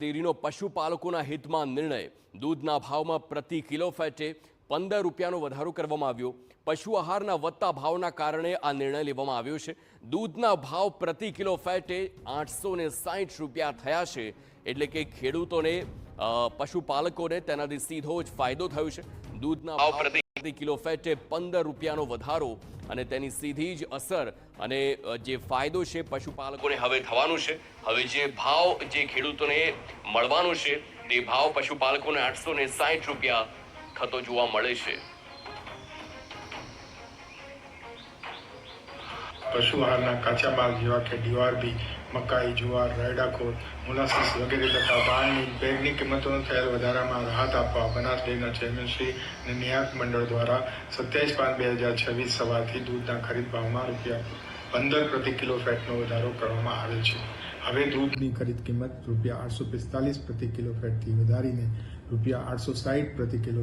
ડેરીનો પશુપાલકોના હિતમાં નિર્ણય દૂધના ભાવમાં પ્રતિ કિલો ફેટે 15 રૂપિયાનો વધારો કરવામાં આવ્યો। પશુ આહારના વધતા ભાવના કારણે આ નિર્ણય લેવામાં આવ્યો છે। દૂધના ભાવ પ્રતિ કિલો ફેટે 860 રૂપિયા થયા છે, એટલે કે ખેડૂતોને પશુપાલકોને તેનાથી સીધો જ ફાયદો થયો છે। દૂધના ભાવ પ્રતિ કિલો ફેટે 15 રૂપિયાનો વધારો અને તેની સીધી જ અસર અને જે ફાયદો છે પશુપાલકોને હવે થવાનો છે। હવે જે ભાવ જે ખેડૂતોને મળવાનો છે તે ભાવ પશુપાલકોને 860 રૂપિયા થતો જોવા મળે છે। પશુ આહારના કાચા માલ જેવા કે ડીઆરપી, મકાઈ, જુવાર, રાયડાખોળ, મોલાસીસ વગેરે તથા બાળની બેગની કિંમતોનો થયેલ વધારામાં રાહત આપવા બનાસ ડેરીના ચેરમેન શ્રી અને નિયામક મંડળ દ્વારા 27/5/2026 સવારથી દૂધના ખરીદ ભાવમાં ₹15 પ્રતિ કિલો ફેટનો વધારો કરવામાં આવેલ છે। હવે દૂધની ખરીદ કિંમત ₹845 પ્રતિ કિલો ફેટથી વધારીને ₹860 પ્રતિ કિલો